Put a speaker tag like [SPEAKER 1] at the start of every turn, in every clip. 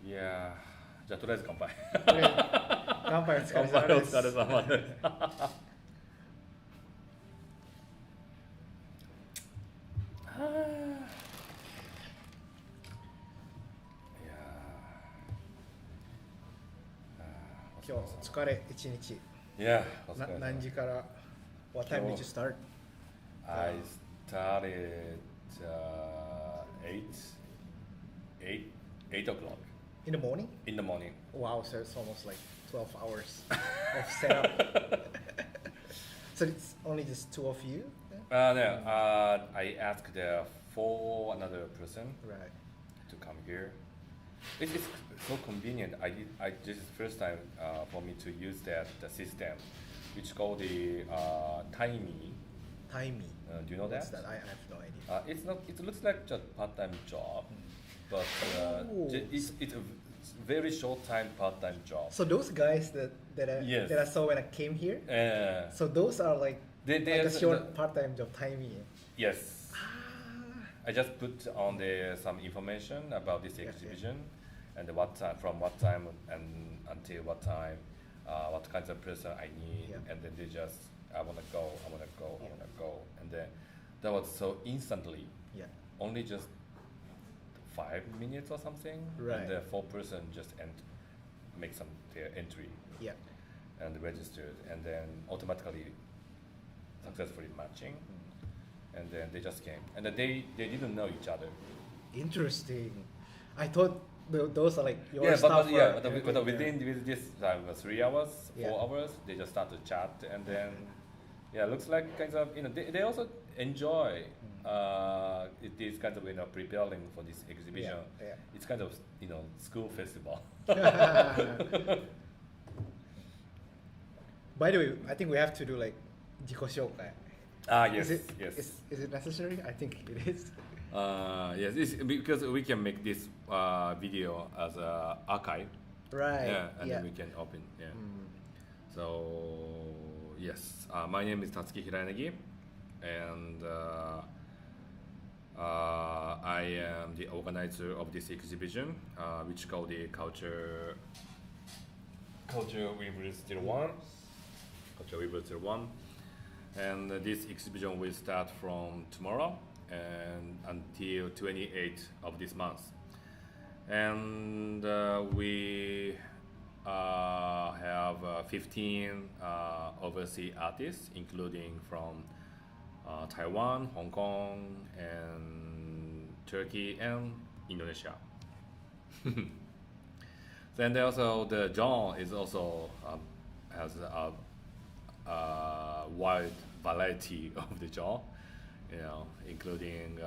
[SPEAKER 1] いやー、じゃあとりあえず乾杯。
[SPEAKER 2] 乾杯お疲れ様です。
[SPEAKER 1] 乾杯お疲れ様です。
[SPEAKER 2] 今日お疲れ一日。
[SPEAKER 1] いや、お疲れ様。
[SPEAKER 2] 何時から What time did you start?
[SPEAKER 1] I started 8 o'clock
[SPEAKER 2] In the morning?
[SPEAKER 1] in the morning.
[SPEAKER 2] Wow, so it's almost like 12 hours of setup. So it's only just two of you?
[SPEAKER 1] No, I asked for another person
[SPEAKER 2] Right.
[SPEAKER 1] to come here. It's so convenient. This is first time for me to use the system, which called the Timey.
[SPEAKER 2] Timey.
[SPEAKER 1] Do you know
[SPEAKER 2] What's
[SPEAKER 1] that?
[SPEAKER 2] that? I have no idea.
[SPEAKER 1] It's not. It looks like just part-time job, but
[SPEAKER 2] Oh.
[SPEAKER 1] it's a very short-time part-time job.
[SPEAKER 2] So those guys that
[SPEAKER 1] Yes.
[SPEAKER 2] I saw when I came here, so those are like
[SPEAKER 1] They
[SPEAKER 2] a short part-time job, Timey.
[SPEAKER 1] Yes. I just put on some information about this
[SPEAKER 2] Yeah,
[SPEAKER 1] exhibition and what time, from what time and until what time, what kinds of person I need,
[SPEAKER 2] Yeah.
[SPEAKER 1] and then they just I wanna go, and then that was so instantly,
[SPEAKER 2] Yeah.
[SPEAKER 1] only just 5 minutes or something,
[SPEAKER 2] Right.
[SPEAKER 1] and the 4 person just make some their entry
[SPEAKER 2] Yeah.
[SPEAKER 1] and registered, and then automatically successfully matching. And then they just came, and then they didn't know each other.
[SPEAKER 2] Interesting. I thought those are like your
[SPEAKER 1] Yeah,
[SPEAKER 2] stuff.
[SPEAKER 1] but within this 3 hours, 4
[SPEAKER 2] Yeah.
[SPEAKER 1] hours, they just start to chat, and then looks like kind of they also enjoy these kinds of preparing for this exhibition.
[SPEAKER 2] Yeah.
[SPEAKER 1] It's kind of school festival.
[SPEAKER 2] By the way, I think we have to do like 自己紹介.
[SPEAKER 1] Yes, yes.
[SPEAKER 2] Is it necessary? I think it is.
[SPEAKER 1] Yes, it's because we can make this video as an archive.
[SPEAKER 2] Right.
[SPEAKER 1] Yeah, and then we can open. Yeah. So yes, my name is Tatsuki Hirayanagi, and I am the organizer of this exhibition, which called the Culture Weavers 01. Culture Weavers 01. And this exhibition will start from tomorrow and until 28th of this month. And we have 15 overseas artists, including from Taiwan, Hong Kong, and Turkey, and Indonesia. Then also the genre is also has a wide variety of the genre, including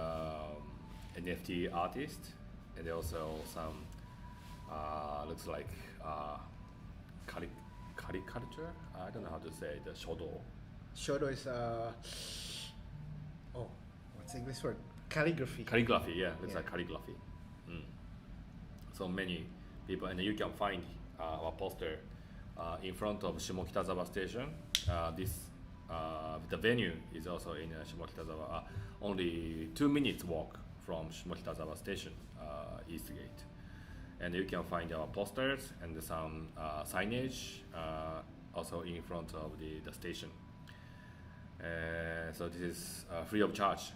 [SPEAKER 1] NFT artists, and also some looks like caricature. I don't know how to say the shodo.
[SPEAKER 2] Shodo is what's the English word? Calligraphy.
[SPEAKER 1] Calligraphy, yeah, looks
[SPEAKER 2] Yeah.
[SPEAKER 1] like calligraphy. So many people, and you can find our poster in front of Shimokitazawa station. The venue is also in Shimokitazawa. Only 2 minutes walk from Shimokitazawa station, East Gate. And you can find our posters and some signage also in front of the station. So this is free of charge,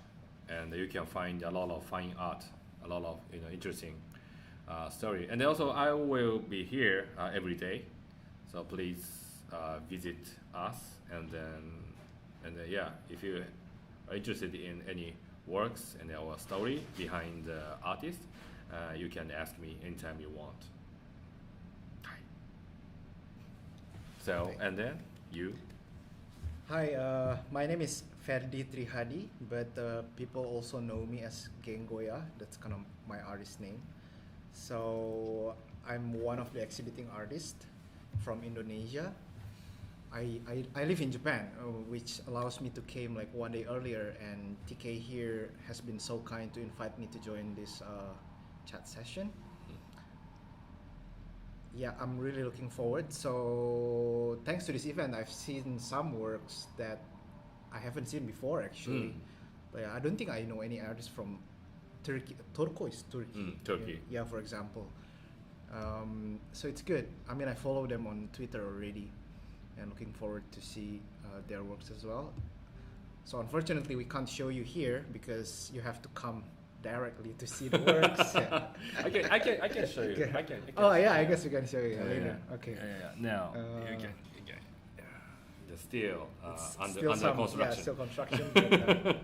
[SPEAKER 1] and you can find a lot of fine art, a lot of interesting story. And also I will be here every day. So please visit us, and then if you are interested in any works and our story behind the artist, you can ask me anytime you want. So and then you.
[SPEAKER 2] Hi, my name is Ferdi Trihadi, but people also know me as GENGOYA. That's kind of my artist name. So I'm one of the exhibiting artists from Indonesia. I live in Japan, which allows me to came like 1 day earlier, and TK here has been so kind to invite me to join this chat session. Yeah, I'm really looking forward. So thanks to this event, I've seen some works that I haven't seen before actually. But I don't think I know any artists from Turkey. Turkey.
[SPEAKER 1] Turkey.
[SPEAKER 2] Yeah, for example. So it's good. I mean, I follow them on Twitter already, and looking forward to see their works as well. So unfortunately, we can't show you here because you have to come directly to see the works.
[SPEAKER 1] I can show you.
[SPEAKER 2] Okay.
[SPEAKER 1] I can
[SPEAKER 2] Oh
[SPEAKER 1] show
[SPEAKER 2] yeah, I
[SPEAKER 1] you.
[SPEAKER 2] guess we can show you
[SPEAKER 1] Yeah,
[SPEAKER 2] later.
[SPEAKER 1] yeah.
[SPEAKER 2] Okay.
[SPEAKER 1] Now
[SPEAKER 2] Uh,
[SPEAKER 1] you can. Yeah. The still
[SPEAKER 2] It's
[SPEAKER 1] under
[SPEAKER 2] still some,
[SPEAKER 1] construction.
[SPEAKER 2] Yeah, still construction. But,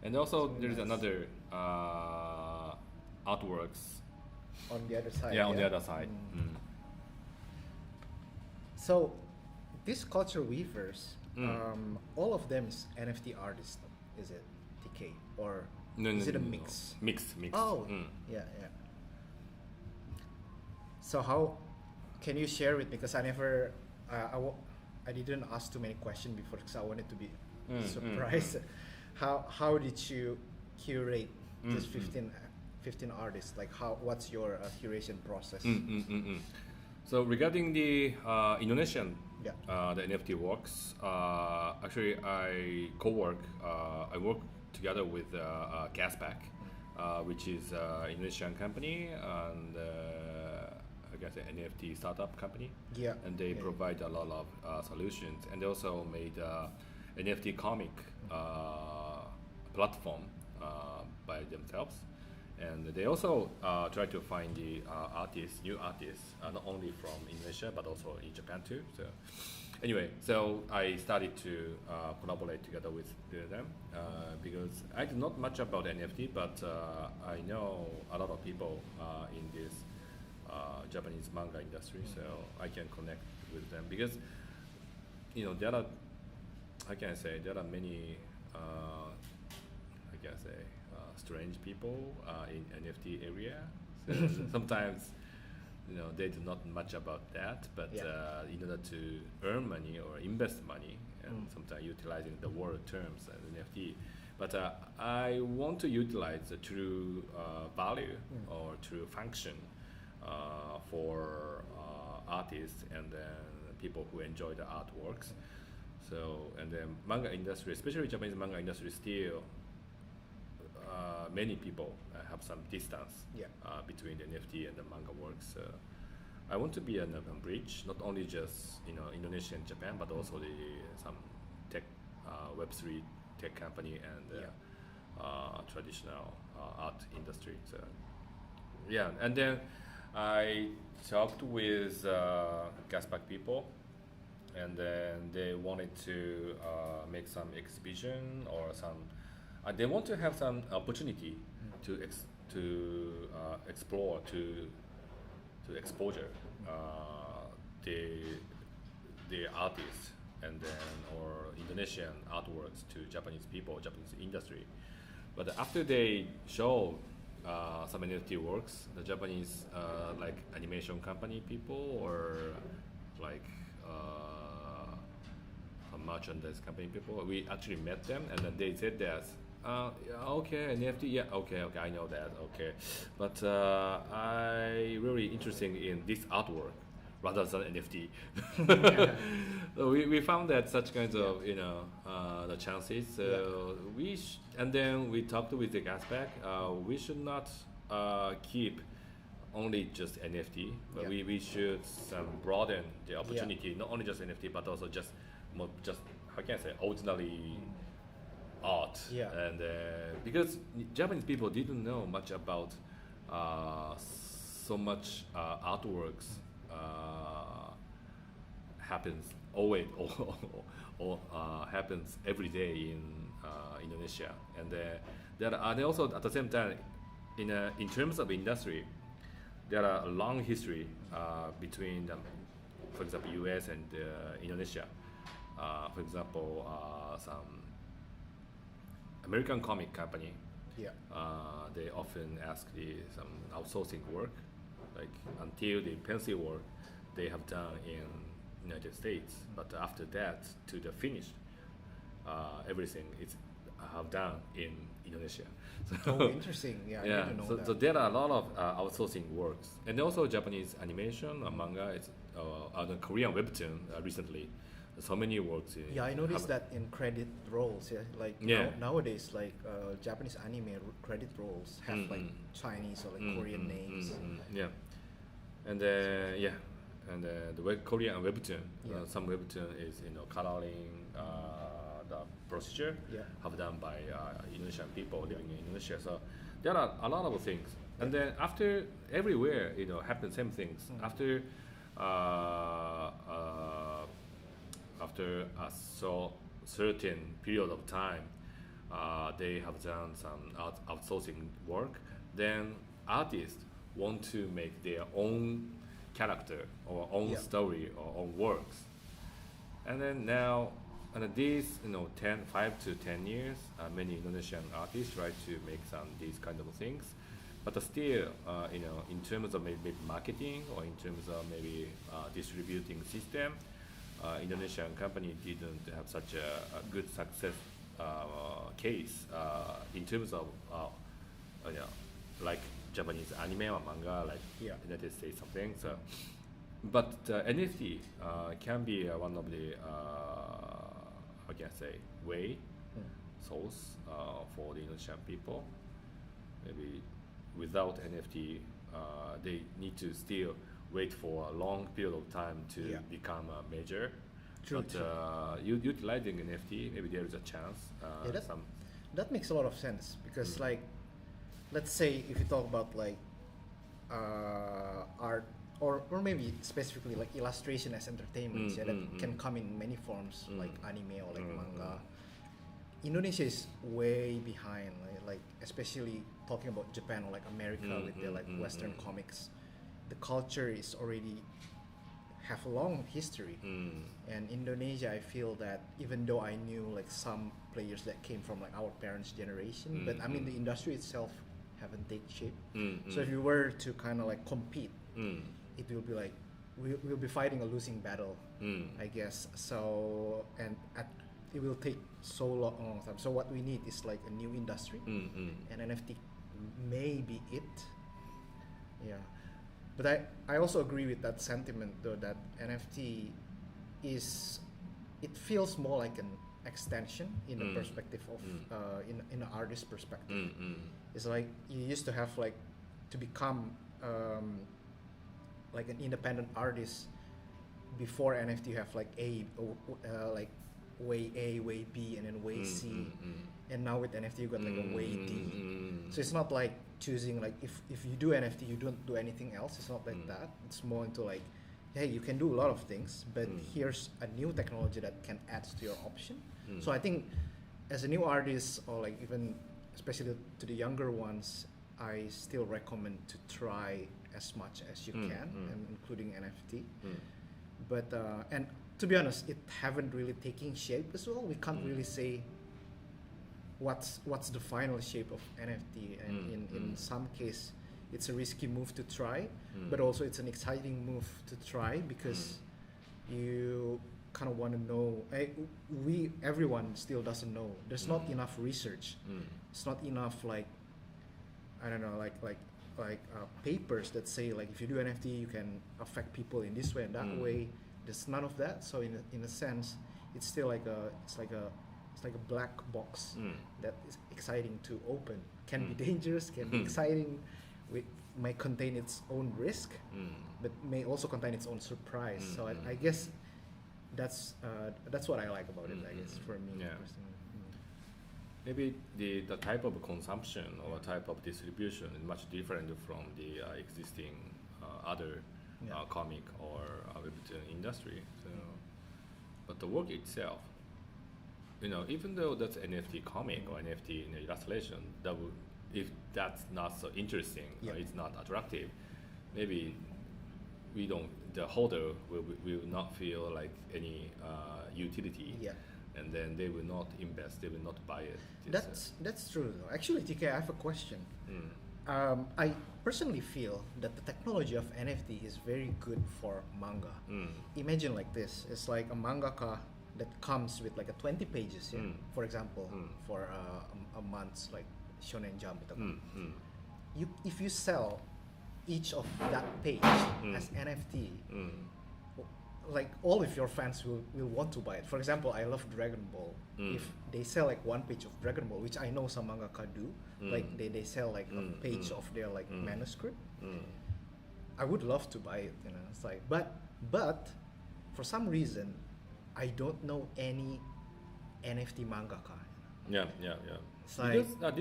[SPEAKER 1] And also
[SPEAKER 2] So
[SPEAKER 1] there is
[SPEAKER 2] nice.
[SPEAKER 1] another artworks.
[SPEAKER 2] on the other side.
[SPEAKER 1] Yeah, on the other side. Mm.
[SPEAKER 2] So, these culture weavers,
[SPEAKER 1] Mm.
[SPEAKER 2] all of them is NFT artists, is it? TK or
[SPEAKER 1] No,
[SPEAKER 2] is
[SPEAKER 1] no,
[SPEAKER 2] it a
[SPEAKER 1] no, no.
[SPEAKER 2] mix?
[SPEAKER 1] Mix.
[SPEAKER 2] Oh,
[SPEAKER 1] Mm.
[SPEAKER 2] yeah. So how can you share with me? Because I never, I didn't ask too many questions before because I wanted to be surprised. How did you curate this 15 artists? Like what's your curation process?
[SPEAKER 1] So regarding the Indonesian,
[SPEAKER 2] Yeah.
[SPEAKER 1] the NFT works, actually I I work together with Gaspack, which is an Indonesian company and I guess an NFT startup company.
[SPEAKER 2] Yeah.
[SPEAKER 1] And they
[SPEAKER 2] Yeah.
[SPEAKER 1] provide a lot of solutions, and they also made NFT comic platform by themselves. And they also try to find the new artists, not only from Indonesia but also in Japan too. So anyway, so I started to collaborate together with them because I do not much about NFT, but I know a lot of people in this Japanese manga industry, so I can connect with them because there are, how can I say, there are many strange people in NFT area. So sometimes they do not much about that, but in order to earn money or invest money, and sometimes utilizing the word terms as NFT. But I want to utilize the true value or true function for artists and then people who enjoy the artworks. So, and then manga industry, especially Japanese manga industry, still many people have some distance between the NFT and the manga works. I want to be a bridge, not only just Indonesia and Japan, but also some tech Web3 tech company and traditional art industry. So yeah, and then I talked with Gaspack people, and then they wanted to make some exhibition or some. They want to have some opportunity to explore to exposure the artists and then or Indonesian artworks to Japanese people, Japanese industry. But after they show some NFT works, the Japanese like animation company people or like merchandise company people, we actually met them and then they said that okay, NFT, yeah, okay, I know that, okay, but I really interested in this artwork rather than NFT. So we found that such kinds of the chances. So and then we talked with the Gaspack. We should not keep only just NFT, but we should broaden the opportunity, not only just NFT, but also just how can I say, originally art. And because Japanese people didn't know much about so much artworks happens always or happens every day in Indonesia, and they also at the same time in terms of industry there are a long history between for example US and Indonesia. For example, some American comic company, they often ask some outsourcing work, like until the pencil work they have done in United States, but after that to the finished, everything is have done in Indonesia. So,
[SPEAKER 2] oh, interesting. Yeah, I didn't know that.
[SPEAKER 1] So there are a lot of outsourcing works, and also Japanese animation, manga, it's the Korean webtoon recently. so many works.
[SPEAKER 2] Yeah, I noticed that in credit roles. Yeah, like
[SPEAKER 1] Yeah.
[SPEAKER 2] nowadays, like Japanese anime credit roles have like Chinese or like Korean names.
[SPEAKER 1] Yeah, and and the Korean webtoon.
[SPEAKER 2] Yeah.
[SPEAKER 1] Some webtoon is coloring the procedure
[SPEAKER 2] Yeah.
[SPEAKER 1] have done by Indonesian people living in Indonesia. So there are a lot of things, and then after everywhere happen same things. After a certain period of time, they have done some outsourcing work. Then artists want to make their own character or own
[SPEAKER 2] Yeah.
[SPEAKER 1] story or own works. And then now, and these 5 to 10 years, many Indonesian artists try to make these kind of things. But still, in terms of maybe marketing or in terms of maybe distributing system, Indonesian company didn't have such a good success case in terms of like Japanese anime or manga, like
[SPEAKER 2] Yeah.
[SPEAKER 1] United States something. So, but NFT can be one of the how can I say source for the Indonesian people. Maybe without NFT, they need to still wait for a long period of time to
[SPEAKER 2] Yeah.
[SPEAKER 1] become a major.
[SPEAKER 2] True,
[SPEAKER 1] But
[SPEAKER 2] true.
[SPEAKER 1] utilizing NFT, maybe there is a chance.
[SPEAKER 2] Yeah, that makes a lot of sense because like let's say if you talk about like art or maybe specifically like illustration as entertainment, yeah, that can come in many forms like anime or like manga. Indonesia is way behind, like especially talking about Japan or like America with their like Western comics. The culture is already have a long history, and Indonesia, I feel that even though I knew like some players that came from like our parents' generation, but I mean the industry itself haven't taken shape. So if you were to kind of like compete, it will be like we'll be fighting a losing battle, I guess. So it will take so long time. So what we need is like a new industry, and NFT may be it. Yeah. But I also agree with that sentiment though that NFT it feels more like an extension in the perspective of in the artist perspective. It's like you used to have like to become like an independent artist before NFT. You have like like way A, way B, and then way C. And now with NFT you got like a way D. So it's not like choosing like if you do NFT you don't do anything else. It's not like that. It's more into like, hey, you can do a lot of things, but here's a new technology that can add to your option. So I think as a new artist or like even especially to the younger ones, I still recommend to try as much as you can, and including NFT. But and to be honest, it haven't really taken shape as well. We can't really say what's the final shape of NFT, and in some case it's a risky move to try, but also it's an exciting move to try because you kind of want to know. Everyone still doesn't know. There's not enough research. It's not enough like I don't know like papers that say like if you do NFT you can affect people in this way and that way. There's none of that. So in a sense, it's still like a black box that is exciting to open. Can be dangerous, can be exciting. May contain its own risk, but may also contain its own surprise. So I guess that's what I like about it. I guess for me personally.
[SPEAKER 1] Maybe the type of consumption or type of distribution is much different from the existing other comic or webtoon industry. So, but the work itself, even though that's NFT comic or NFT illustration, if that's not so interesting or it's not attractive, maybe the holder will not feel like any utility.
[SPEAKER 2] Yeah.
[SPEAKER 1] And then they will not invest, they will not buy it.
[SPEAKER 2] That's true though. Actually, TK, I have a question. I personally feel that the technology of NFT is very good for manga. Imagine like this: it's like a mangaka that comes with like a 20 pages, for example, for a month's like Shonen Jump. If you sell each of that page as NFT, like all of your fans will want to buy it. For example, I love Dragon Ball. If they sell like one page of Dragon Ball, which I know some mangaka do, like they sell like a page of their like manuscript, I would love to buy it, you know. It's like, but for some reason, I don't know any NFT mangaka.
[SPEAKER 1] Yeah.
[SPEAKER 2] It's like,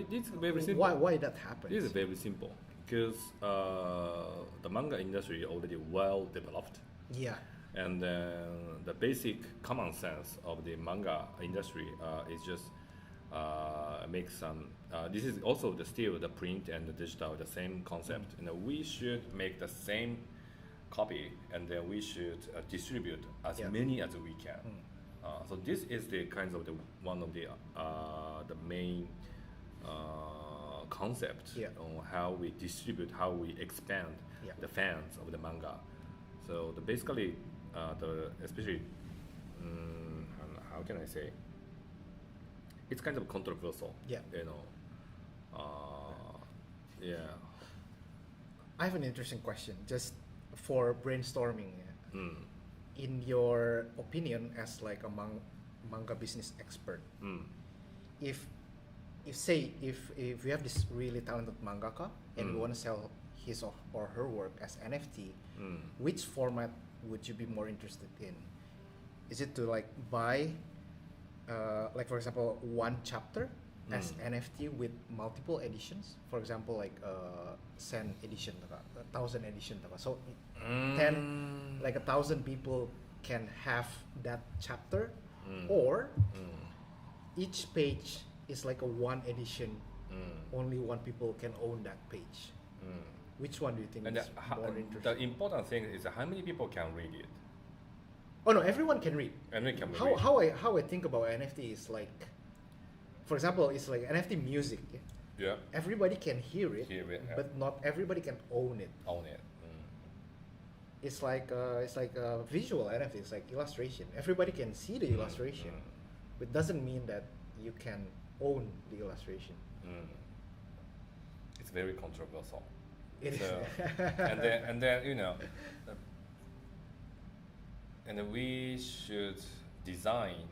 [SPEAKER 1] this is very simple.
[SPEAKER 2] why that happens?
[SPEAKER 1] This is very simple because the manga industry is already well developed.
[SPEAKER 2] Yeah.
[SPEAKER 1] And the basic common sense of the manga industry is just make some. This is also still the print and the digital, the same concept. You know, we should make the same copy, and then we should distribute as many as we can. So this is the kinds of one of the main concept on how we distribute, how we expand the fans of the manga. So basically, especially how can I say? It's kind of controversial.
[SPEAKER 2] Yeah.
[SPEAKER 1] You know.
[SPEAKER 2] I have an interesting question, just for brainstorming. In your opinion, as like a manga business expert, if we have this really talented mangaka and we want to sell his or her work as NFT, which format would you be more interested in? Is it to like buy, like for example, one chapter as NFT with multiple editions? For example, like 10 edition, 1,000 edition. So 1,000 people can have that chapter, or each page is like a one edition. Only one people can own that page. Which one do you think is more interesting?
[SPEAKER 1] The important thing is how many people can read it.
[SPEAKER 2] Oh no, everyone can read.
[SPEAKER 1] Everyone can
[SPEAKER 2] read. How I think about NFT is like, for example, it's like NFT music.
[SPEAKER 1] Yeah.
[SPEAKER 2] Everybody can hear it, but not everybody can own it. It's like a visual NFT. It's like illustration. Everybody can see the illustration, but doesn't mean that you can own the illustration.
[SPEAKER 1] It's very controversial.
[SPEAKER 2] It is.
[SPEAKER 1] and then you know, and then we should design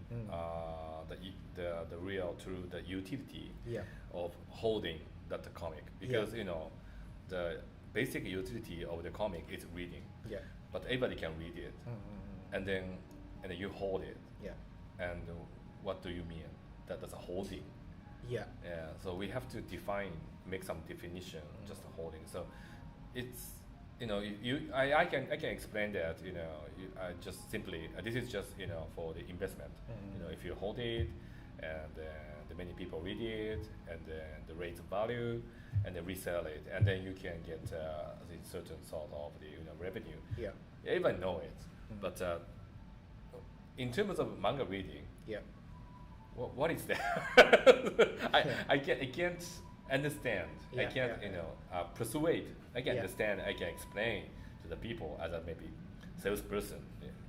[SPEAKER 1] the real true the utility of holding that comic, because you know the basic utility of the comic is reading. But everybody can read it, and then you hold it. And what do you mean? That's a holding. So we have to make some definition, just holding. So it's, you know, I can explain that, you know, I just simply this is just, you know, for the investment. You know, if you hold it and the many people read it and then the raise value and then resell it, and then you can get a certain sort of the, you know, revenue. Everyone know it, but in terms of manga reading, what is that? I can't understand. I can't you know persuade. I can understand. I can explain to the people as a maybe salesperson.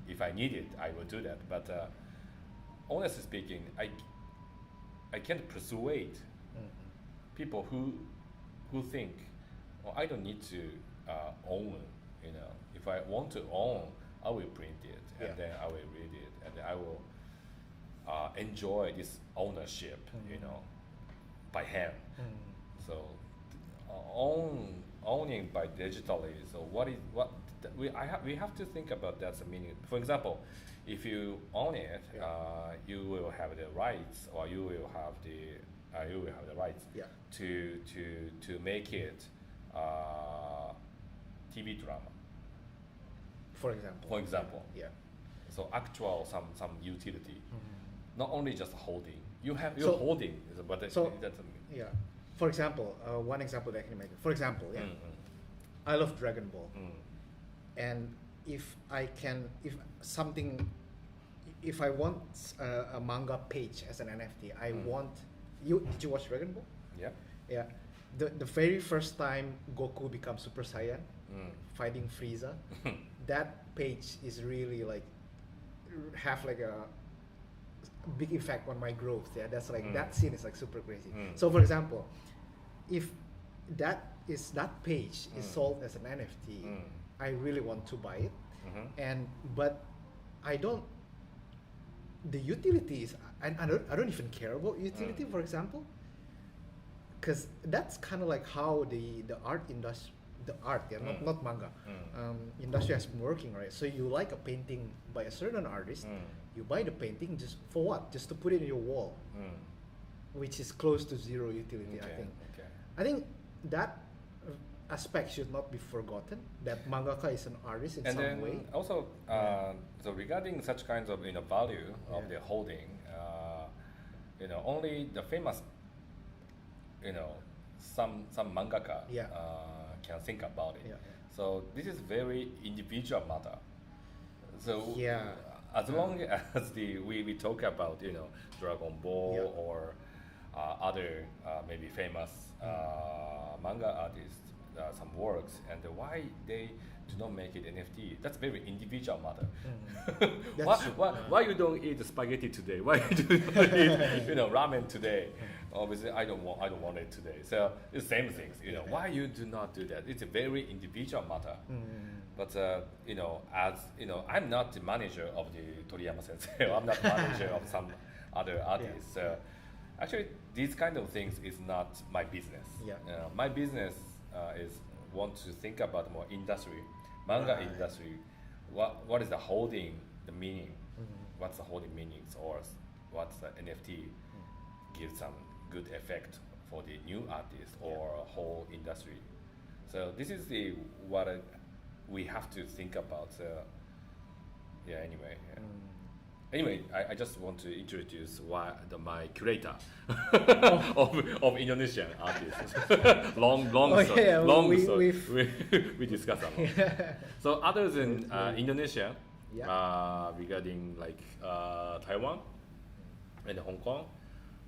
[SPEAKER 1] If I need it, I will do that. But honestly speaking, I can't persuade people who think, well, I don't need to own. You know, if I want to own, I will print it and then I will read it and then I will enjoy this ownership, you know, by hand. So owning by digitally. So we have to think about that's the meaning. For example, if you own it, you will have the rights, or you will have the rights to make it TV drama.
[SPEAKER 2] For example.
[SPEAKER 1] So actual some utility, not only just holding. You're holding, but that's
[SPEAKER 2] For example, one example that I can make. For example, I love Dragon Ball, and if I want a manga page as an NFT, I want you. Did you watch Dragon Ball? Yeah. The very first time Goku becomes Super Saiyan, fighting Frieza, that page is really like have like a big effect on my growth. That's like that scene is like super crazy. So for example, if that page is sold as an NFT, I really want to buy it, but I don't. The utilities, I don't even care about utility, for example, because that's kind of like how the art industry, not manga, industry has been working, right? So you like a painting by a certain artist, you buy the painting just for what? Just to put it in your wall, which is close to zero utility, I think. I think that aspect should not be forgotten, that mangaka is an artist in
[SPEAKER 1] and
[SPEAKER 2] some
[SPEAKER 1] then
[SPEAKER 2] way.
[SPEAKER 1] Also, so regarding such kinds of value of the holding, only the famous, some mangaka can think about it. So this is very individual matter. So as long as we talk about Dragon Ball or other maybe famous manga artists, some works, and why they do not make it NFT, that's very individual matter. Why you don't eat spaghetti today? Why you do not eat ramen today? Obviously, I don't want it today. So it's the same things. Why you do not do that? It's a very individual matter. But as I'm not the manager of the Toriyama Sensei. I'm not the manager of some other artists. So actually, these kind of things is not my business. My business is want to think about more industry, manga industry. What is the holding the meaning? What's the holding meanings, or what's the NFT give some good effect for the new artist or whole industry? So this is what we have to think about. Anyway, I just want to introduce my curator of Indonesian artists. long story. We discuss a lot. So other than Indonesia, regarding like Taiwan and Hong Kong,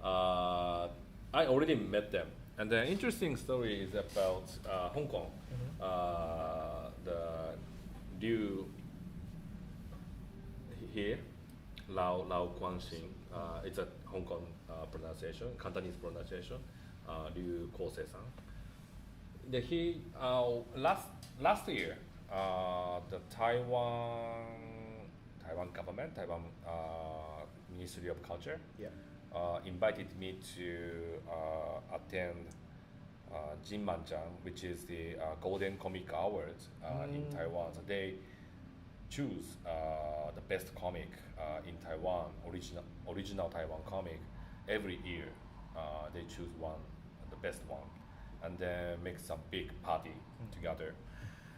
[SPEAKER 1] I already met them. And the interesting story is about Hong Kong. The Liu here. Lao Guangxing, it's a Hong Kong pronunciation, Cantonese pronunciation. Liu Kose-san. He last year, the Taiwan government, Taiwan Ministry of Culture, invited me to attend Jinmanjiang, which is the Golden Comic Awards in Taiwan. So they choose the best comic in Taiwan, original Taiwan comic. Every year, they choose the best one, and then make some big party together.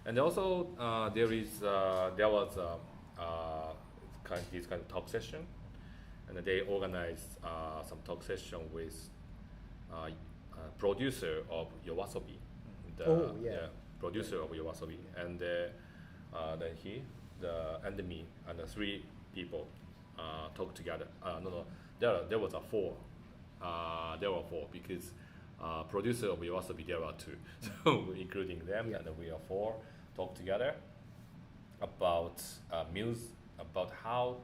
[SPEAKER 1] And also, there was this kind of talk session, and they organized some talk session with producer of Yowasobi, producer of Yowasobi, and then he. And me and the three people talk together. There was four. There were four because producer of Yowasobi there were two, so including them, and we are four talk together about about how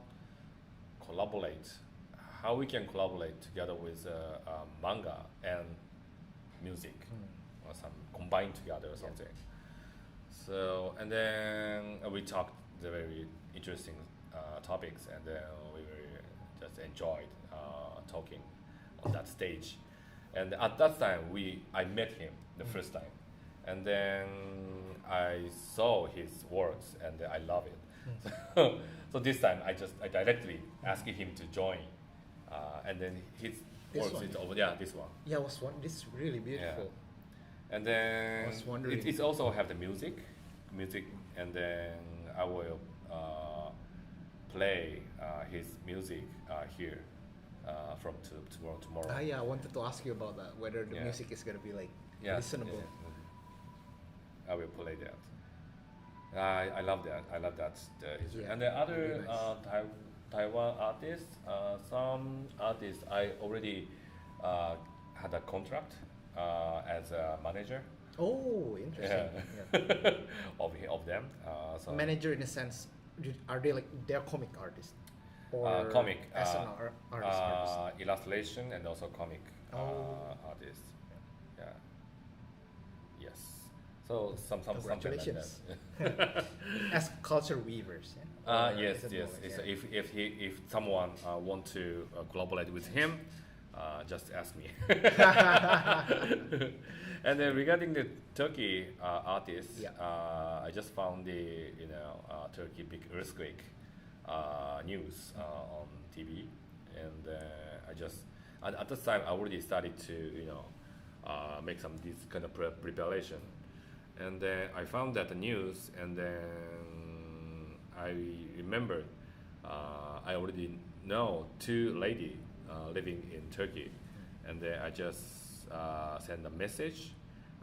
[SPEAKER 1] we can collaborate together with manga and music, or some combine together or something. So and then we talked the very interesting topics, and then we just enjoyed talking on that stage. And at that time, I met him the first time, and then I saw his works, and I love it. So this time, I directly asked him to join, and then his works is over. Yeah, this one.
[SPEAKER 2] Yeah, this is really beautiful.
[SPEAKER 1] Yeah. And then it also have the music, and then I will play his music here from tomorrow.
[SPEAKER 2] I wanted to ask you about that, whether the music is going to be like listenable.
[SPEAKER 1] I will play that. I love that. I love that history. And the other Taiwan artists, some artists I already had a contract as a manager.
[SPEAKER 2] Oh, interesting.
[SPEAKER 1] Of them. So
[SPEAKER 2] manager in a sense, are they like they're comic artists? Or
[SPEAKER 1] comic
[SPEAKER 2] as an artist?
[SPEAKER 1] Illustration and also comic artist. Yes. So something like
[SPEAKER 2] Congratulations.
[SPEAKER 1] that.
[SPEAKER 2] As culture weavers.
[SPEAKER 1] Yes. If someone want to collaborate with him, just ask me. And then regarding the Turkey artist, I just found the Turkey big earthquake news on TV, and I just at this time I already started to make some this kind of preparation, and then I found that the news, and then I remembered I already know two ladies living in Turkey, and then I just send a message.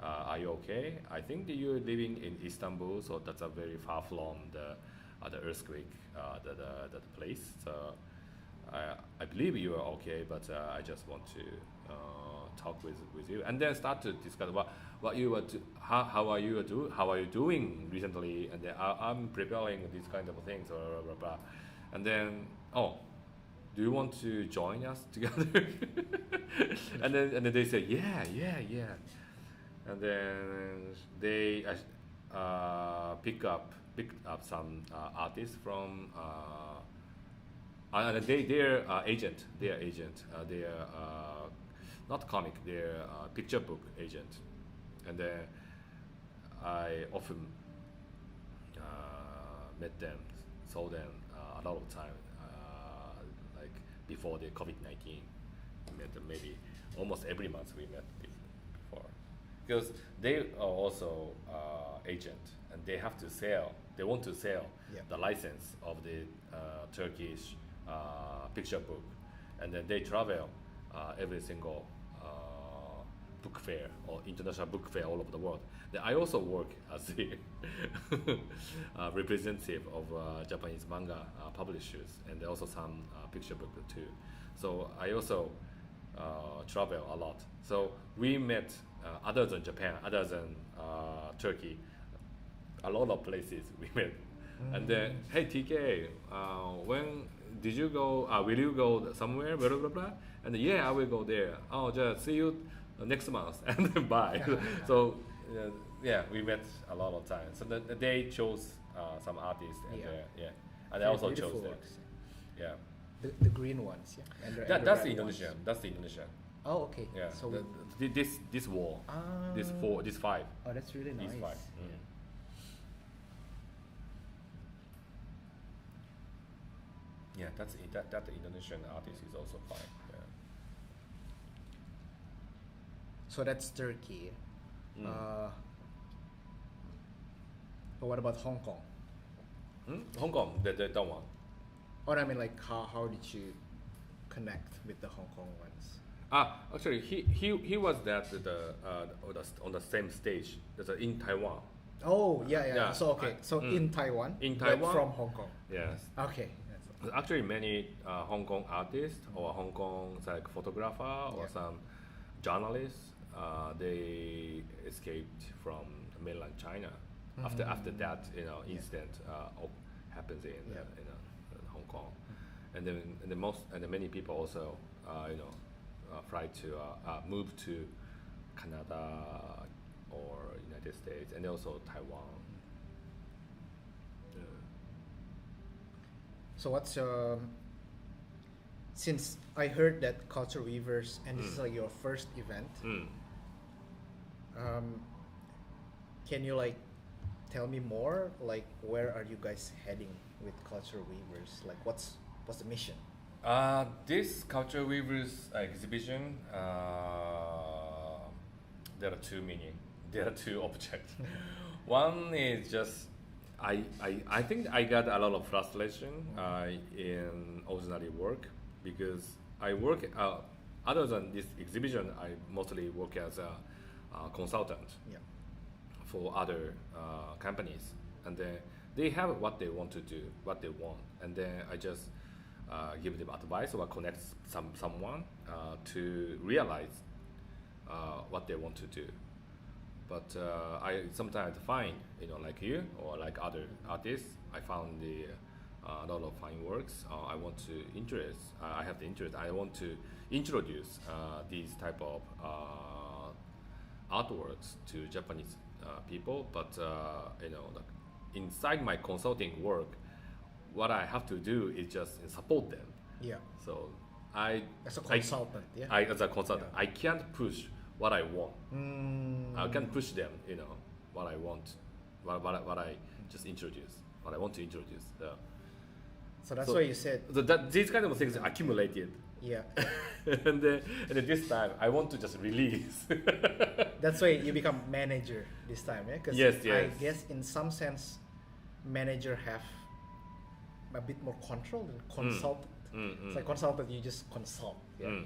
[SPEAKER 1] Are you okay? I think that you're living in Istanbul, so that's a very far from the earthquake, the place. So I believe you are okay, but I just want to talk with you, and then start to discuss what you were how are you doing recently, and then I'm preparing these kind of things, blah blah blah, and then do you want to join us together? and then they say yeah, and then they picked up some artists from their agent, they are not comic, they're picture book agent, and then I often met them, saw them a lot of time, like before the COVID-19. We met them maybe almost every month. We met before, because they are also agent, and they have to sell. They want to sell the license of the Turkish picture book, and then they travel every single book fair or international book fair all over the world. Then I also work as the representative of Japanese manga publishers, and also some picture book too. So I also travel a lot. So we met other than Japan, other than Turkey, a lot of places we met. And then, hey TK, when did you go? Will you go somewhere? Blah blah blah. And yeah, I will go there. Oh, just see you next month, and then bye. So we met a lot of times. So they chose some artists, and and I also chose them.
[SPEAKER 2] Works.
[SPEAKER 1] Yeah.
[SPEAKER 2] The green ones, yeah. And
[SPEAKER 1] That's
[SPEAKER 2] red
[SPEAKER 1] the Indonesian.
[SPEAKER 2] ones.
[SPEAKER 1] That's the Indonesian.
[SPEAKER 2] Oh, okay.
[SPEAKER 1] Yeah.
[SPEAKER 2] So
[SPEAKER 1] This wall, this 5.
[SPEAKER 2] Oh, that's really nice.
[SPEAKER 1] These 5. Yeah, that's that the Indonesian artist is also 5. Yeah.
[SPEAKER 2] So that's Turkey. But what about Hong Kong?
[SPEAKER 1] Hong Kong, that one.
[SPEAKER 2] Or I mean, like, how did you connect with the Hong Kong ones?
[SPEAKER 1] Actually, he was on the same stage. That's in Taiwan.
[SPEAKER 2] Oh, yeah. So okay, in Taiwan.
[SPEAKER 1] In
[SPEAKER 2] but
[SPEAKER 1] Taiwan?
[SPEAKER 2] from Hong Kong.
[SPEAKER 1] Yes.
[SPEAKER 2] Okay.
[SPEAKER 1] There's actually many Hong Kong artists or Hong Kong like photographer or some journalists. They escaped from mainland China after that incident happens in Hong Kong, and then many people also try to move to Canada or United States, and also Taiwan.
[SPEAKER 2] So what's since I heard that Culture Weavers, and this is like your first event, can you like tell me more? Like, where are you guys heading with Culture Weavers? Like, what's the mission?
[SPEAKER 1] This Culture Weavers exhibition, there are two meaning. There are two objects. One is just I think I got a lot of frustration in ordinary work, because I work other than this exhibition, I mostly work as a consultant for other companies, and then they have what they want to do, what they want, and then I just give them advice or connect someone to realize what they want to do. But I sometimes find, like you or like other artists, I found a lot of fine works. I want to I have the interest. I want to introduce these type of artworks to Japanese people, but like inside my consulting work, what I have to do is just support them.
[SPEAKER 2] Yeah.
[SPEAKER 1] So
[SPEAKER 2] As a consultant,
[SPEAKER 1] as a consultant, I can't push what I want. I can't push them, what I want, what I just introduce, what I want to introduce.
[SPEAKER 2] So that's why you said.
[SPEAKER 1] So these kind of things accumulated.
[SPEAKER 2] Yeah.
[SPEAKER 1] and then this time I want to just release.
[SPEAKER 2] That's why you become manager this time, yeah? Because
[SPEAKER 1] Yes.
[SPEAKER 2] I guess in some sense, manager have a bit more control than consultant. It's like consultant, you just consult. Yeah.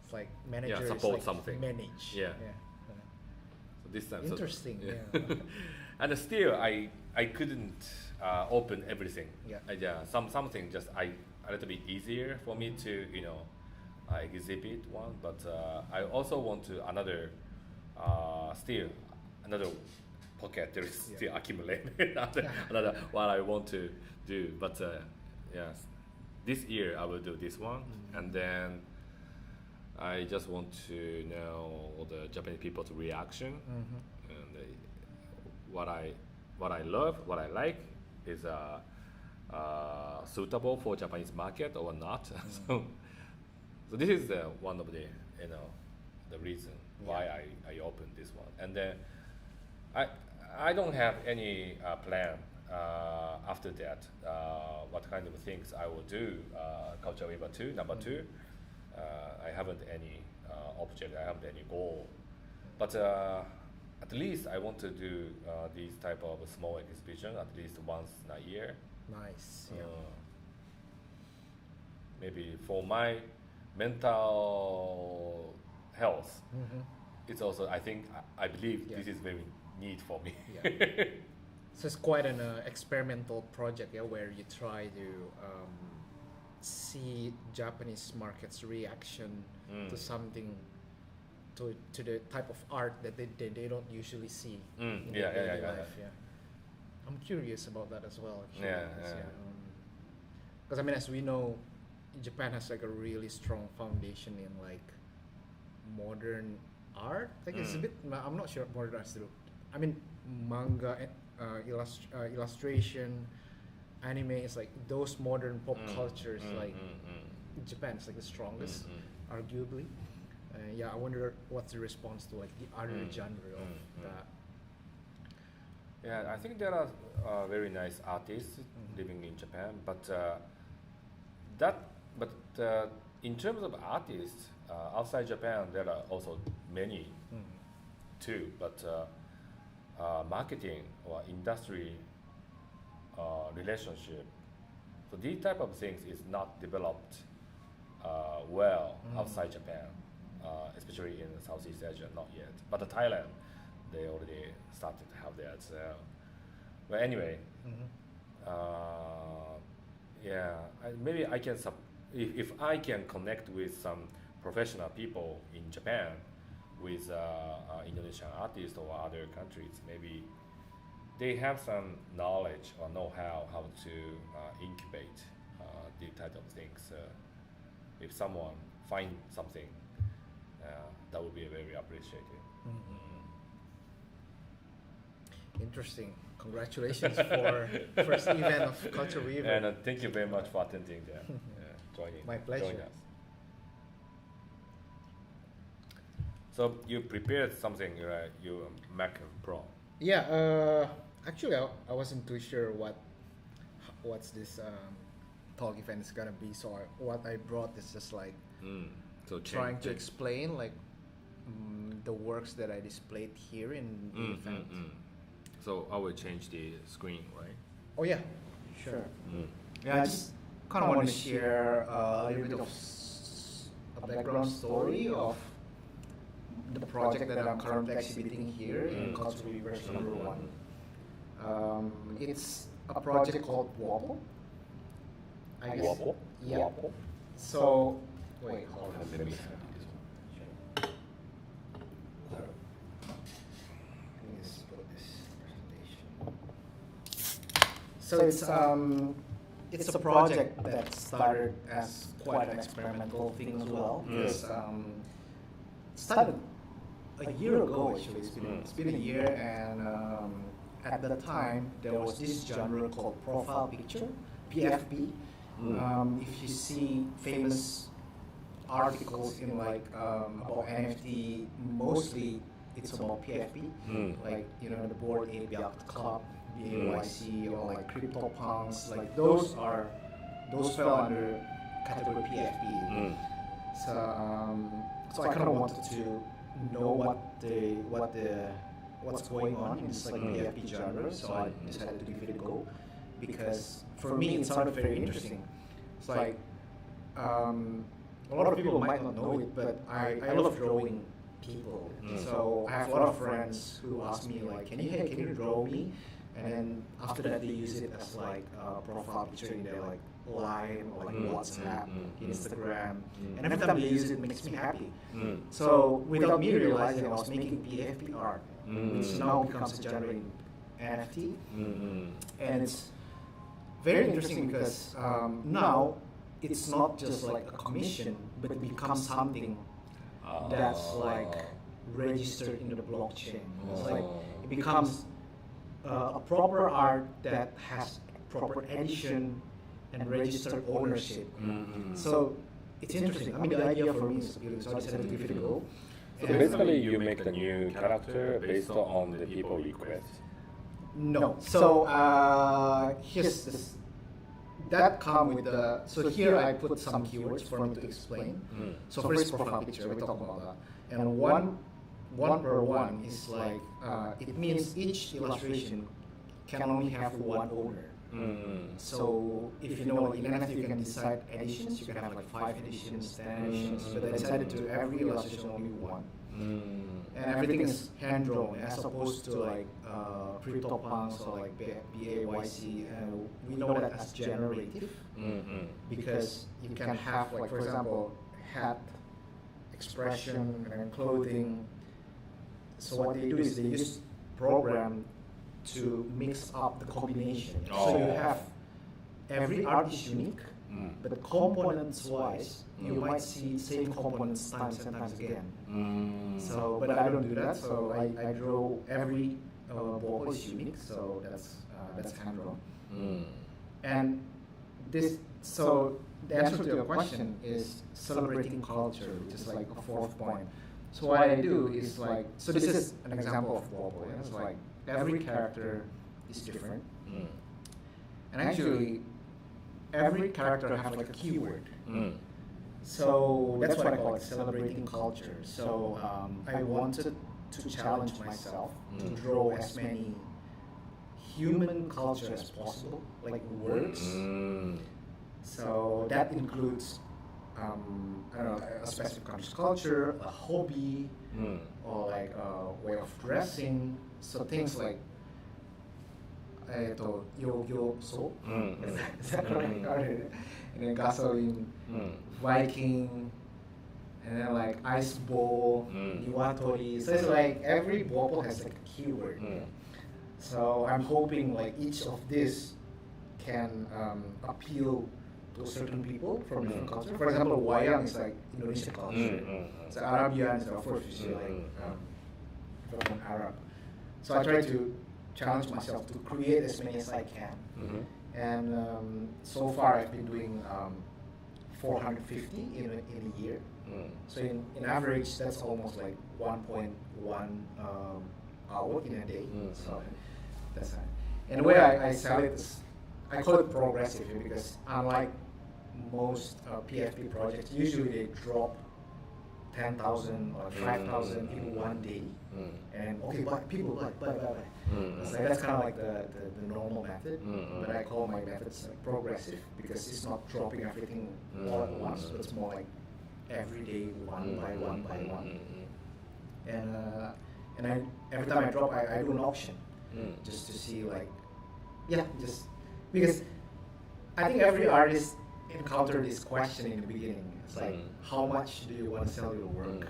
[SPEAKER 2] It's like manager is
[SPEAKER 1] support
[SPEAKER 2] like
[SPEAKER 1] something.
[SPEAKER 2] Manage.
[SPEAKER 1] Yeah. So this time.
[SPEAKER 2] Interesting.
[SPEAKER 1] So,
[SPEAKER 2] Yeah.
[SPEAKER 1] And still, I couldn't open everything.
[SPEAKER 2] Yeah.
[SPEAKER 1] Something just a little bit easier for me to exhibit one, but I also want to another pocket. There is still accumulate another what I want to do, but yes, this year I will do this one, and then I just want to know the Japanese people's reaction, and what I love, what I like is suitable for Japanese market or not. So this is one of the the reason why I opened this one, and then I don't have any plan after that. What kind of things I will do? Culture Weaver 2, number 2. I haven't any object. I haven't any goal, but at least I want to do these type of small exhibition at least once a year.
[SPEAKER 2] Nice.
[SPEAKER 1] Maybe for my mental health, it's also I believe this is very need for me.
[SPEAKER 2] So it's quite an experimental project, where you try to see Japanese market's reaction to something, to the type of art that they don't usually see in their daily life. I'm curious about that as well. Because as we know, Japan has like a really strong foundation in like modern art. Like it's a bit. I'm not sure modern art still. Manga, illustration, anime is like those modern pop cultures. Like Japan is like the strongest, arguably. I wonder what's the response to like the other genre of that.
[SPEAKER 1] Yeah, I think there are very nice artists living in Japan, but in terms of artists outside Japan, there are also many too. But marketing or industry relationship, so these type of things is not developed well outside Japan, especially in Southeast Asia, not yet. But Thailand, they already started to have that. But anyway, maybe I can if I can connect with some professional people in Japan with Indonesian artists or other countries, maybe they have some knowledge or know-how how to incubate these type of things. If someone find something, that would be very appreciated.
[SPEAKER 2] Interesting. Congratulations for first event of Culture Weaver.
[SPEAKER 1] And thank you very much for attending there, joining.
[SPEAKER 2] My pleasure.
[SPEAKER 1] Join us. So you prepared something, you Mac Pro.
[SPEAKER 2] Actually, I wasn't too sure what's this talk event is gonna be. So what I brought is just like trying to explain like the works that I displayed here in the event.
[SPEAKER 1] So I will change the screen, right?
[SPEAKER 2] Oh yeah, sure. I just kind of want to share a little bit of a background story of the project that I'm currently exhibiting here in Culture Weaver number 1. It's a project called Wobble. I guess.
[SPEAKER 1] Wobble?
[SPEAKER 2] Yeah.
[SPEAKER 1] Wobble?
[SPEAKER 2] So, wait, hold on.
[SPEAKER 1] Let me
[SPEAKER 2] So it's a project that started as quite an experimental thing as well. Because started a year ago actually. It's been a year, and at the time there was this genre called profile picture, PFP. If you see famous articles in like about NFT, mostly it's about PFP, like the Bored Ape Yacht Club, BAYC, or like CryptoPunks, like those fell under category PFP. So I kind of wanted to know what's going on in this like PFP genre, so I decided to give it a go because for me it sounded very interesting. It's like a lot of people might not know it, but I love drawing people. So I have a lot of friends who ask me like, can you draw me? And then after that they use it as like a profile picture in their like Line or like WhatsApp, Instagram, and every time they use it makes me happy. So without me realizing, I was making PFP art, which now becomes a genre in NFT, and it's very interesting because now it's not just like a commission, but it becomes something that's like registered in the blockchain. It's like it becomes a proper art that has proper edition and registered ownership. So it's interesting. I mean, the idea for me is appealing, so I decided to give it a go.
[SPEAKER 1] So basically, you make the new character based on the people request.
[SPEAKER 2] No. So here's this. That come with the. So here I put some keywords for me to explain. So first profile picture, we talk about that, and one per one is like it means each illustration can only have one owner. So if you know, like in NFT you can decide editions. You can have like 5 editions, 10 editions. But I decided to every illustration only one. And everything is hand drawn as opposed to like CryptoPunks or like BAYC. And we know that as generative because you can have like, for example, hat, expression, and clothing. So what they do is they use program to mix up the combination. So you have every art is unique, but components wise, you might see same components times and times again. So, but I don't do that. So I draw every ball is unique. So that's hand drawn. And this, so the answer to your question is celebrating culture, which is like a 4th point. So what I do is like, so this is an example of bubble. It's like every character is different, and actually every character has like a keyword. So that's what I call it, celebrating culture. So I wanted to challenge myself to draw as many human culture as possible, like words. So that includes I don't know, a specific country's culture, a hobby, or like a way of dressing. So things like yo-yo-so, is that correct? And then gasoline, Viking, and then like ice bowl, niwatori. So it's like every bubble has like a keyword. So I'm hoping like each of this can appeal to certain people from different cultures. For example, wayang is like Indonesian culture. So Arabian is of course you see like from Arab. So I try to challenge myself to create as many as I can. And so far I've been doing 450 in a year. So in average that's almost like 1.1 hour in a day. So that's fine. And the way I sell it is, I call it progressive because unlike most PFP projects, usually they drop 10,000 or 5,000 in one day, and okay, but people buy. So that's kind of like the normal method, but I call my methods like progressive because it's not dropping everything all at once, but it's more like every day one by one. And I, every time I drop, I do an auction just to see like, just because I think every artist encounter this question in the beginning. It's like, how much do you want to sell your work?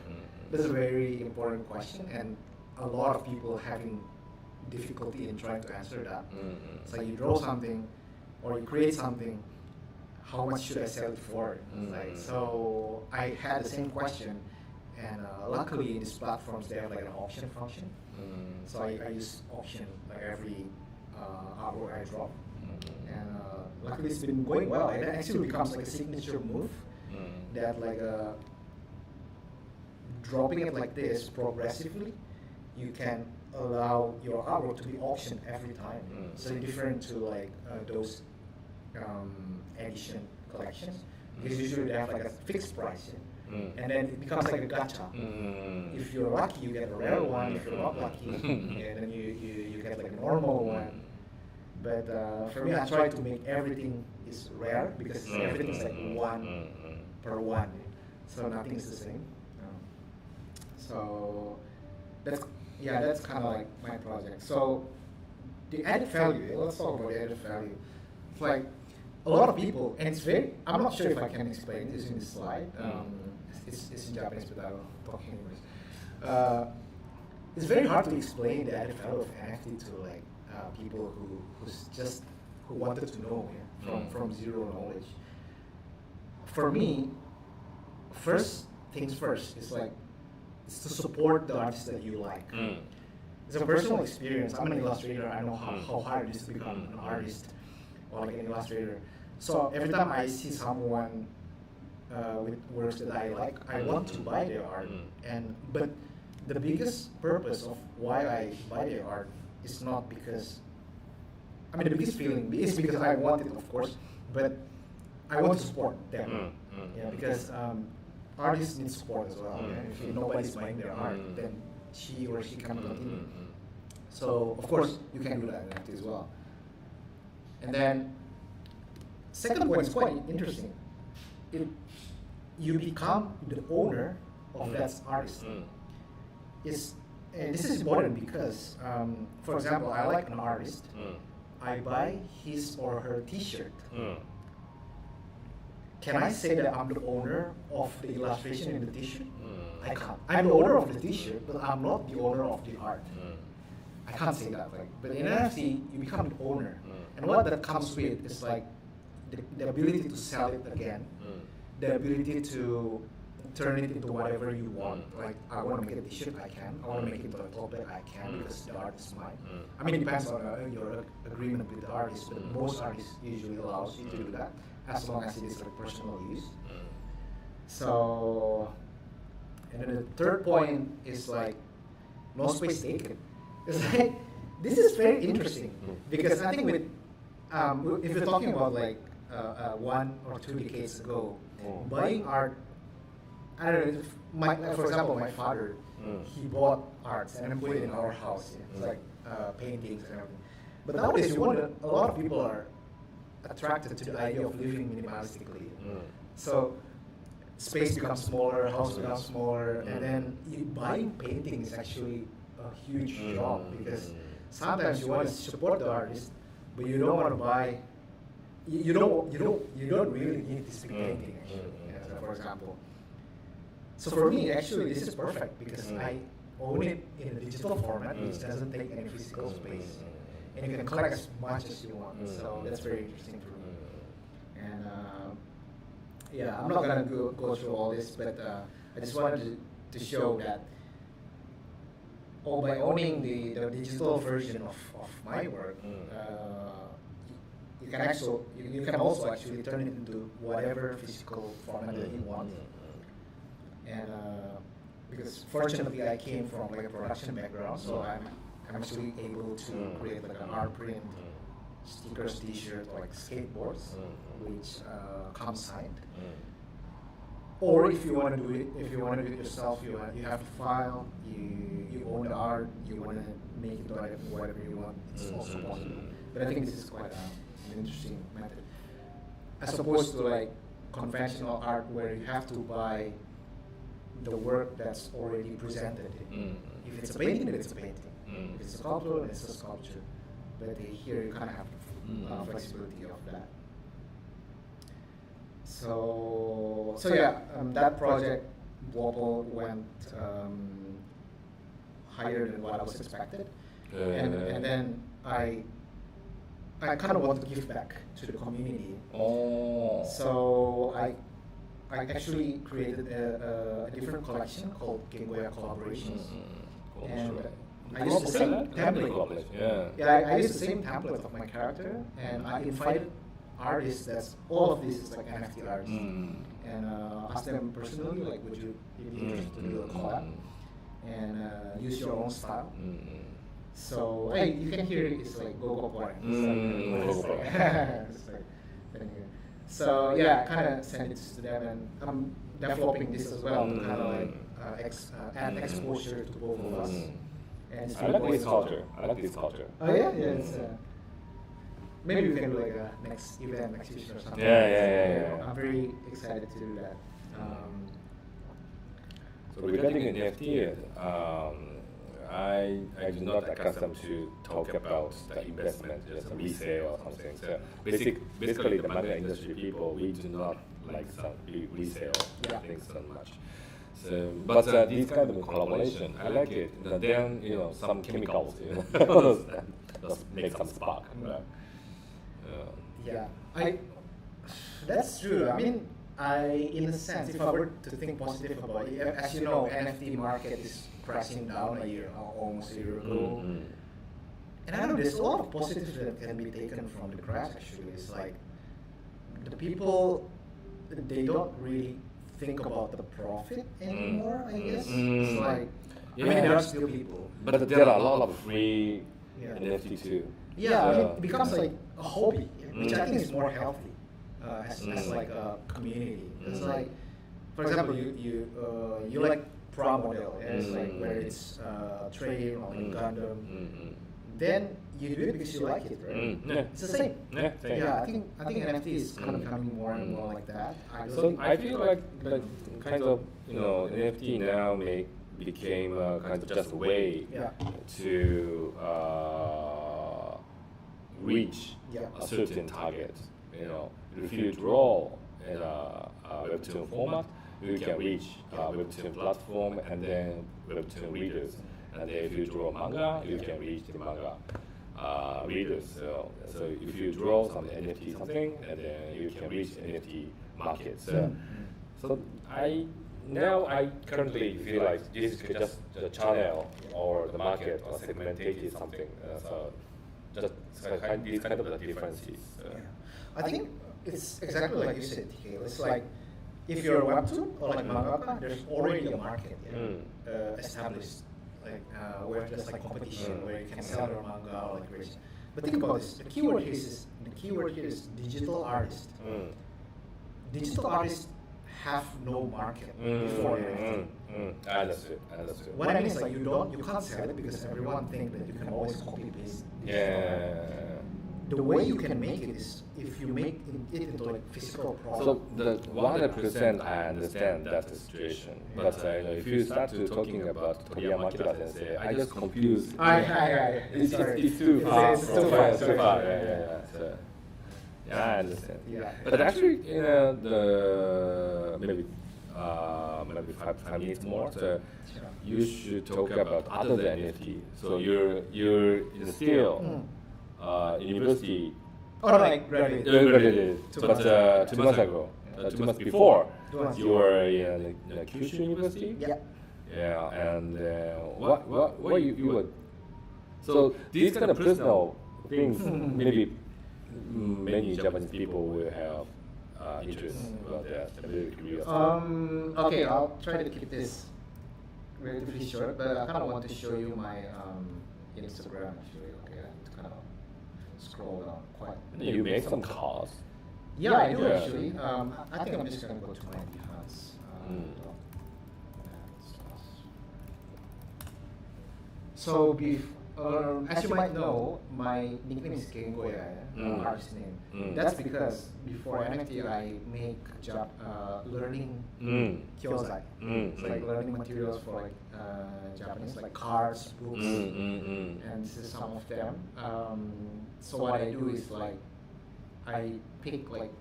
[SPEAKER 2] That's a very important question, and a lot of people having difficulty in trying to answer that. It's like you draw something or you create something, how much should I sell it for? Like, so I had the same question, And luckily in these platforms they have like an auction function. So I use auction like every artwork I drop. And luckily it's been going well. It actually becomes like a signature move that like dropping it like this progressively, you can allow your artwork to be auctioned every time. So different to like those edition collections, because usually they have like a fixed price. And then it becomes like a gacha. If you're lucky, you get a rare one. If you're not lucky, and then you get like a normal one. But for me, I try to make everything is rare because everything is like one per one, so nothing is the same. So that's kind of like my project. So the added value. Let's talk about the added value. It's like a lot of people, and it's very. I'm not sure if I can explain this in this slide. It's in Japanese, but I will talk English. It's very hard to explain the added value of NFT to like people who wanted to know from zero knowledge. For me, first things first is like it's to support the artists that you like. It's a personal experience. I'm an illustrator. I know how hard it is to become an artist or like an illustrator. So every time I see someone with works that I like, I want to buy their art. But the biggest purpose of why I buy their art is not because, I mean, the biggest feeling is because I want it, of course, but I want to support them. Because artists need support as well. If nobody's buying their art, then she or she cannot continue. So of course you can do that as well. And then second point is quite interesting. You become the owner of that artist. And this is important because, for example, I like an artist. I buy his or her T-shirt. Can I say that I'm the owner of the illustration in the T-shirt? I can't. I'm the owner of the T-shirt, but I'm not the owner of the art. I can't say that. But in NFT, you become the owner. And what that comes with is like the ability to sell it again, the ability to turn it into whatever you want. Like, I want to make a T-shirt, I can. I want to make it into a tote bag, I can, because the art is mine. I mean, it depends on your agreement with the artist, but most artists usually allows you to do that, as long as it is like personal use. So, and then the third point is like, no space taken. It's like, this is very interesting, because I think with, if you're talking about like 1 or 2 decades ago, buying art, I don't know, for example, my father, he bought arts and then put it in our house. It's like paintings and everything. But nowadays, a lot of people are attracted to the idea of living minimalistically. So space becomes smaller, house becomes smaller, and then buying painting is actually a huge job, because sometimes you want to support the artist, but you don't want to buy. You don't really need this big painting, actually. So for example. So for me, actually, this is perfect because I own it in a digital format, which doesn't take any physical space, and you can collect as much as you want. So that's very interesting for me. And yeah, I'm not gonna go through all this, but I just wanted to show that by owning the digital version of my work, you can also actually turn it into whatever physical format that you want. And because fortunately I came from like a production background, so I'm actually able to create like an art print, stickers, T-shirt, or like skateboards, which come signed. Or if you want to do it, yourself, you have to file, you own the art, you want to make it whatever you want. It's also possible. But I think this is quite an interesting method, as opposed to like conventional art where you have to buy the work that's already presented. If it's a painting, then it's a painting. If it's a sculpture, then it's a sculpture. But here you kind of have the flexibility of that. So yeah, that project Wobble went higher than what I was expected, and then I kind of want to give back to the community. So I actually created a different collection called GENGOYA Collaborations. And I used the same template. I used the same template of my character, and I invited artists. That's all of this is like NFT artists, and asked them personally, like, would you be interested to do a collab and use your own style? So you can hear it's like go boy. So yeah, kind of send it to them, and I'm developing this as well to kind of like add exposure to both of us. And
[SPEAKER 1] I like this culture.
[SPEAKER 2] Oh yeah, it's, maybe we can do like a next event, next exhibition or something.
[SPEAKER 1] Yeah.
[SPEAKER 2] I'm very excited to do that.
[SPEAKER 1] So regarding NFT, I do not accustomed to talk about the investment, just a resale or something. So basically the manga industry people, we do not like some resale things so much. So, but this kind of collaboration, I like it. And then some chemicals, just make some spark, right?
[SPEAKER 2] That's true. I mean, in a sense, if I were to think positive about it, as you know, NFT market is crashing down almost a year ago. And I know there's a lot of positives that can be taken from the crash. Actually, it's like the people, they don't really think about the profit anymore. I guess it's like I mean, there are still people,
[SPEAKER 1] but there are a lot of free NFT too.
[SPEAKER 2] I mean, it becomes like a hobby, which I think is more healthy as like a community. It's like, for example, you like pro model, it's like whether it's train or like Gundam, then you do it because you like it, right? It's the same. I think NFT is kind of becoming more and more like that.
[SPEAKER 1] I feel like kind of NFT now became kind of just a way to reach a certain target. If you draw in a webtoon format, you can reach a webtoon platform and then webtoon readers. And then if you draw manga, you can reach the manga readers. So if you draw some NFT something, and then you can reach NFT market. So I currently feel like this is just the channel or the market or segmented something. These kind of the differences.
[SPEAKER 2] I think it's exactly like you said, TK. It's like if you're a webtoon or like mangaka, there's already a market established. Where there's like competition, where you can sell your manga or like reach. But think about this: the keyword here is digital artist. Digital artists have no market before NFT.
[SPEAKER 1] I understood.
[SPEAKER 2] What I mean is like you can't sell it because everyone thinks that you can always copy paste. The way you can make it is if you make it into like physical product.
[SPEAKER 1] So the 100% I understand that situation, but if you start to talking about Toriyama Akira sensei, I just confused. It's too far.
[SPEAKER 2] It's too far.
[SPEAKER 1] So, I understand. But actually, maybe 5 minutes more. So you should talk about other than NFT. So you're still. University.
[SPEAKER 2] I graduated.
[SPEAKER 1] But 2 months ago, 2 months before, you were in Kyushu University. And what you were. So these kind of personal things, maybe many Japanese people will have interest about that. I'm really curious.
[SPEAKER 2] Okay, I'll try to keep this relatively short, but I kind of want to show you my Instagram actually. Okay, to kind of scroll down quite.
[SPEAKER 1] You make some cars.
[SPEAKER 2] I do actually. I think I'm just gonna go to my Behance. So, as you might know, my nickname is GENGOYA, artist name. That's because before NFT, I make learning kyosai. It's like learning materials for like Japanese, like cards, books, and this is some of them. So what I do is like I pick like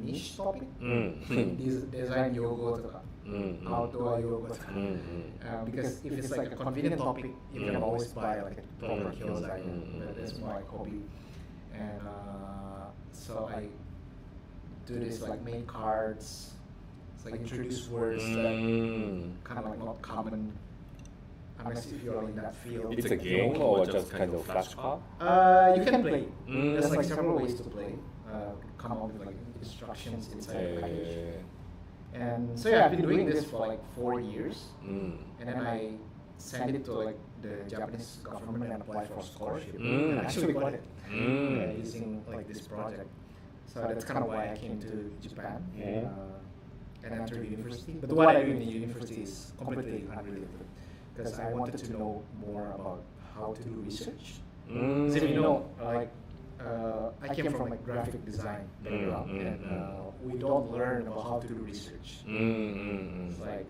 [SPEAKER 2] niche topic, design yogo, outdoor yoga, because if it's like a convenient topic, you can always buy like a proper kyosai. That's my hobby, and so I do this like make cards, like introduce words that kind of like not common unless if you're in that field.
[SPEAKER 1] It's a game or just kind of flashcard?
[SPEAKER 2] You can play. There's like several ways to play. Come up with like instructions inside the package. And so yeah, I've been doing this for like 4 years, and then I sent it to like the Japanese government and applied for a scholarship, and I actually got it using like this project. So that's kind of why I came to Japan and entered university. But what I do in the university is completely unrelated, because I wanted to know more about how to do research. So you know, like I came from like graphic design background, and we don't learn about how to do research. It's like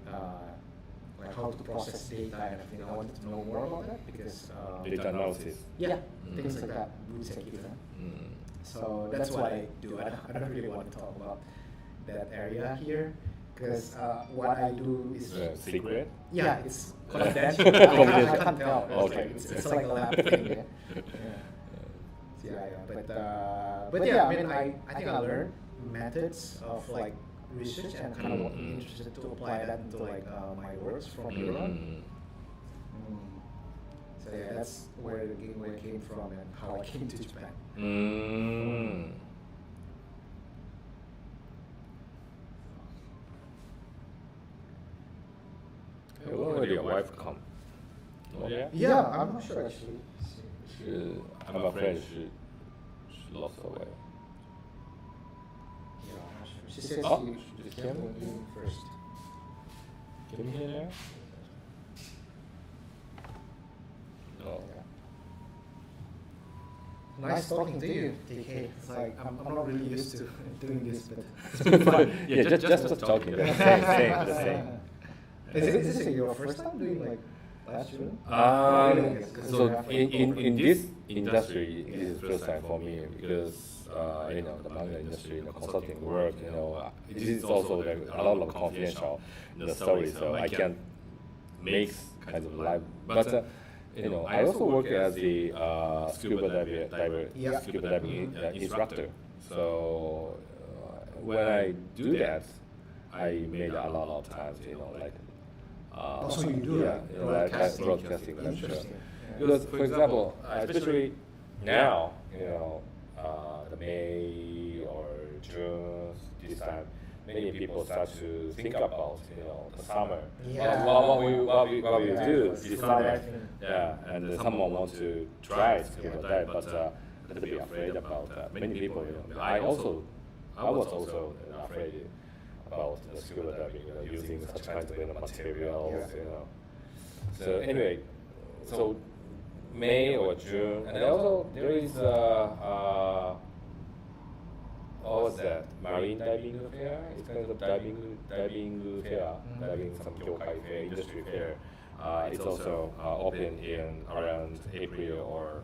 [SPEAKER 2] how to process data and everything. I wanted to know more about that because
[SPEAKER 1] Data analysis.
[SPEAKER 2] yeah, things like that. So that's what I do. I don't really want to talk about that area here because what I do is
[SPEAKER 1] Secret?
[SPEAKER 2] yeah, it's confidential. I can't tell.
[SPEAKER 1] Okay.
[SPEAKER 2] It's like a lab thing. But yeah, I mean, I think I learned methods of like research and kind of interested to apply that into like my works from Iran. So yeah, that's where the GENGOYA came from and how I came to Japan.
[SPEAKER 1] When will your wife come? Oh, yeah?
[SPEAKER 2] Yeah, I'm not sure actually.
[SPEAKER 1] I'm afraid she lost her way.
[SPEAKER 2] Yeah, I'm not sure. She said she came in first.
[SPEAKER 1] Came here? No.
[SPEAKER 2] Nice talking to you, TK. It's like I'm not really used to doing this, but
[SPEAKER 1] It's been fun. Yeah, just talking. The same.
[SPEAKER 2] Is this your first time doing like live streaming?
[SPEAKER 1] So in this industry, it is first time for me because the manga industry, the consulting work, it is also like a lot of confidential in the story, so I can't make kind of live. But I also work as the scuba diving instructor. So when I do that, I made a lot of times, like.
[SPEAKER 2] So you do
[SPEAKER 1] broadcasting. Because, for example, especially now, the May or June, this time, many people start to think about, the summer.
[SPEAKER 2] Yeah.
[SPEAKER 1] What we do this summer. Yeah, and someone wants to try scuba dive, but a little bit afraid about that. Many people, I was also afraid about the scuba diving, using such kinds of materials, So anyway, so May or June, and also there is what was that? Marine diving fair. It's kind of diving fair, some gyokai fair, industry fair. It's also open in around April or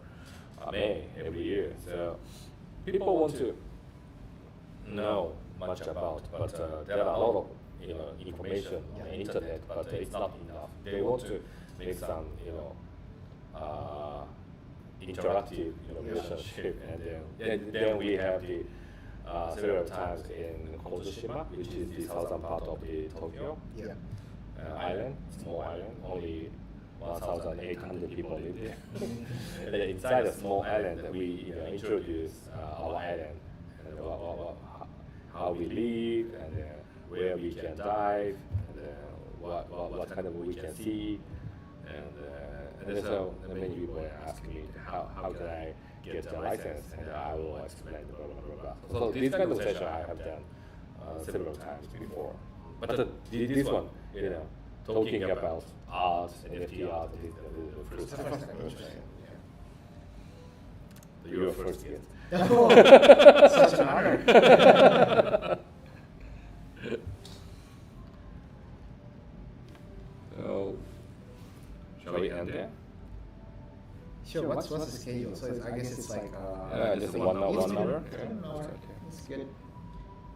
[SPEAKER 1] May every year. So people want to know much about, but there are a lot of information on the internet, but it's not enough. They want to make some interactive relationship, and then we have the several times in Kozushima, which is the southern part of the Tokyo island, small island, only 1,800 people live there. And then inside a small island, we introduce our island and how we live, and where we can dive, and what kind of we can see, and so many people ask me how can I get a license, and I will explain blah blah blah. So this kind of session I have done several times before, but this one, talking about art, NFT art, is the first time. You were first guest.
[SPEAKER 2] Such an honor.
[SPEAKER 1] So, shall we end there?
[SPEAKER 2] Sure. What's the schedule? So I guess it's like
[SPEAKER 1] just 1 hour.
[SPEAKER 2] 1 hour. It's good.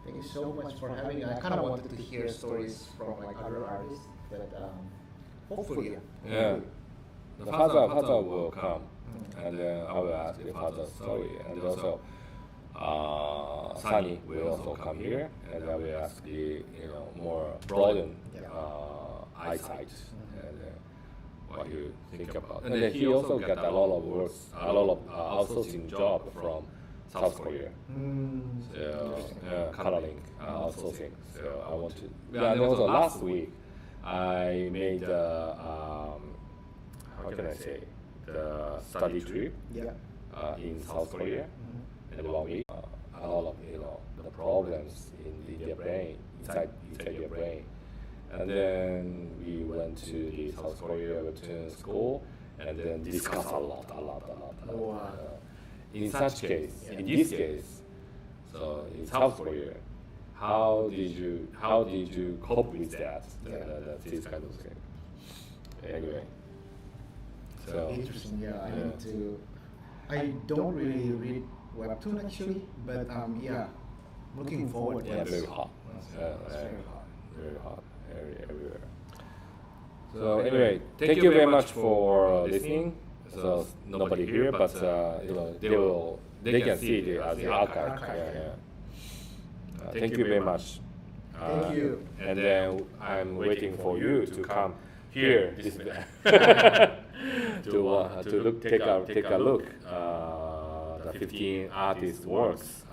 [SPEAKER 2] Thank you so much for having me. I kind of wanted to hear stories from like other artists, but hopefully.
[SPEAKER 1] Yeah. The father will come, and then I will ask the father's story, and also
[SPEAKER 3] Sunny will also come here, and I will ask the more broadened eyesight and what you think about. And then he also got a lot of works, a lot of outsourcing job from South Korea. So coloring outsourcing. So I want to. Yeah, and also last week I made how can I say the study trip in South Korea. And 1 week, a lot of the problems in their brain, inside their brain. And then we went to the South Korea webtoon school and then discussed a lot.
[SPEAKER 2] Wow.
[SPEAKER 3] In such case, in this case, so in South Korea, how did you cope with that? This kind of thing. Anyway, so
[SPEAKER 2] Interesting. Yeah, I don't really read webtoon actually, but looking forward.
[SPEAKER 3] yeah, very hot.
[SPEAKER 2] It's very hot.
[SPEAKER 3] Very hot, everywhere. So anyway, thank you very much for listening. So nobody here, but they can see the archive. Thank you very much.
[SPEAKER 2] Thank you.
[SPEAKER 3] And then I'm waiting for you to come here this to take a look the 15 artists' works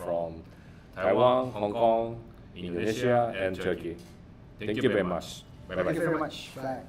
[SPEAKER 3] from Taiwan, Hong Kong, Indonesia, and Turkey. Thank you very much. Bye bye.
[SPEAKER 2] Thank you very much. Bye.